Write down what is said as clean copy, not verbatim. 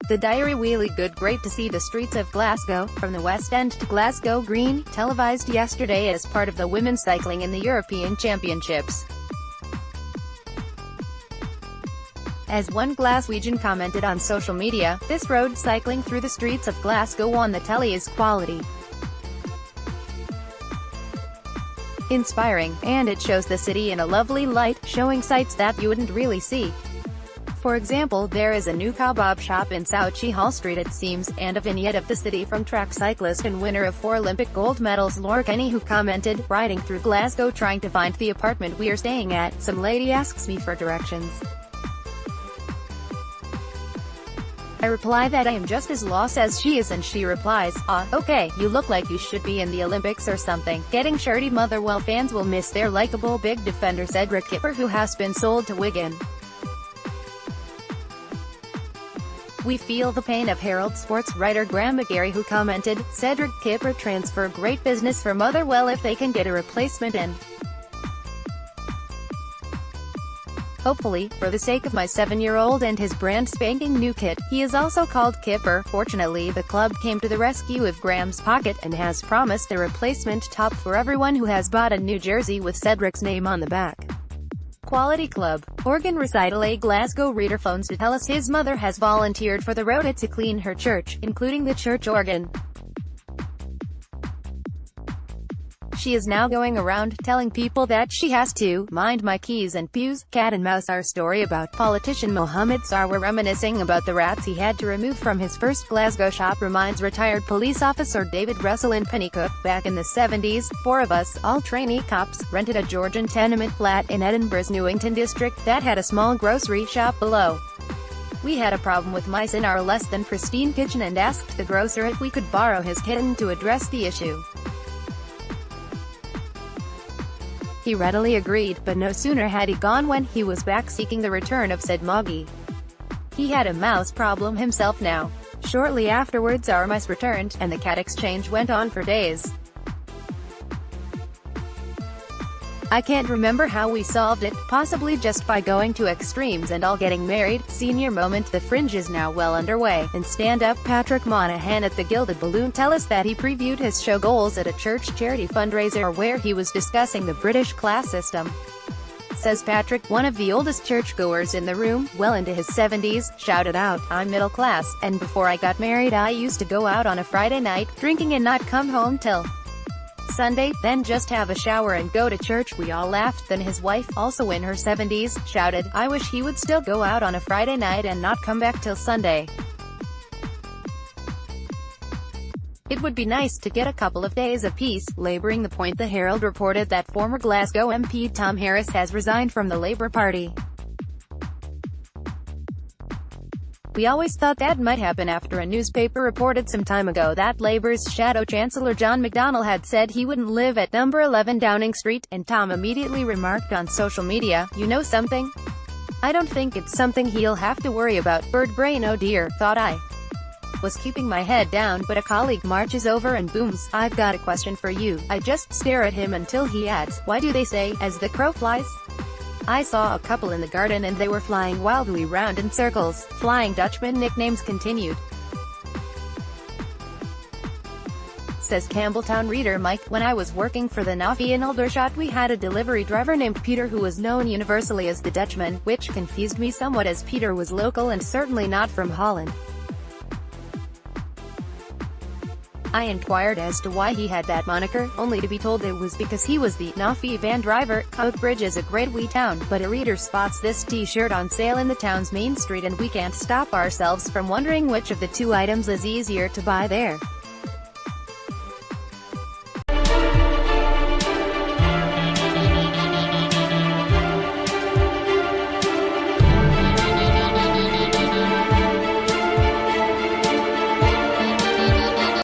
The diary really good. Great to see the streets of Glasgow, from the West End to Glasgow Green, televised yesterday as part of the women's cycling in the European Championships. As one Glaswegian commented on social media, this road cycling through the streets of Glasgow on the telly is quality. Inspiring, and it shows the city in a lovely light, showing sights that you wouldn't really see. For example, there is a new kebab shop in Souchy Hall Street it seems, and a vignette of the city from track cyclist and winner of 4 Olympic gold medals Laura Kenny, who commented, "Riding through Glasgow trying to find the apartment we're staying at, some lady asks me for directions. I reply that I am just as lost as she is and she replies, okay, you look like you should be in the Olympics or something." Getting shirty. Motherwell fans will miss their likeable big defender Cedric Kipper, who has been sold to Wigan. We feel the pain of Herald sports writer Graham McGarry, who commented, "Cedric Kipper transfer great business for Motherwell if they can get a replacement in. Hopefully, for the sake of my 7-year-old and his brand spanking new kit." He is also called Kipper. Fortunately, the club came to the rescue of Graham's pocket, and has promised a replacement top for everyone who has bought a new jersey with Cedric's name on the back. Quality club. Organ recital. A Glasgow reader phones to tell us his mother has volunteered for the rota to clean her church, including the church organ. She is now going around, telling people that she has to mind my keys and pews. Cat and mouse. Our story about politician Mohammed Sarwar reminiscing about the rats he had to remove from his first Glasgow shop reminds retired police officer David Russell in Pennycook. Back in the 70s, 4 of us, all trainee cops, rented a Georgian tenement flat in Edinburgh's Newington district that had a small grocery shop below. We had a problem with mice in our less than pristine kitchen and asked the grocer if we could borrow his kitten to address the issue. He readily agreed, but no sooner had he gone when he was back seeking the return of said moggy. He had a mouse problem himself now. Shortly afterwards our mice returned, and the cat exchange went on for days. I can't remember how we solved it, possibly just by going to extremes and all getting married. Senior moment. The Fringe is now well underway, and stand-up Patrick Monahan at the Gilded Balloon tell us that he previewed his show goals at a church charity fundraiser where he was discussing the British class system. Says Patrick, one of the oldest churchgoers in the room, well into his 70s, shouted out, "I'm middle class, and before I got married I used to go out on a Friday night, drinking and not come home till Sunday, then just have a shower and go to church." We all laughed. Then his wife, also in her 70s, shouted, "I wish he would still go out on a Friday night and not come back till Sunday. It would be nice to get a couple of days of peace." Labouring the point, the Herald reported that former Glasgow MP Tom Harris has resigned from the Labour Party. We always thought that might happen after a newspaper reported some time ago that Labour's Shadow Chancellor John McDonnell had said he wouldn't live at number 11 Downing Street, and Tom immediately remarked on social media, "You know something? I don't think it's something he'll have to worry about." Bird brain. Oh dear, thought I. Was keeping my head down, but a colleague marches over and booms, "I've got a question for you." I just stare at him until he adds, "Why do they say, as the crow flies?" I saw a couple in the garden and they were flying wildly round in circles. Flying Dutchman nicknames continued. Says Campbelltown reader Mike, "When I was working for the Nafi in Aldershot we had a delivery driver named Peter who was known universally as the Dutchman, which confused me somewhat as Peter was local and certainly not from Holland. I inquired as to why he had that moniker, only to be told it was because he was the Nafi van driver. Coatbridge is a great wee town, but a reader spots this t-shirt on sale in the town's main street and we can't stop ourselves from wondering which of the 2 items is easier to buy there.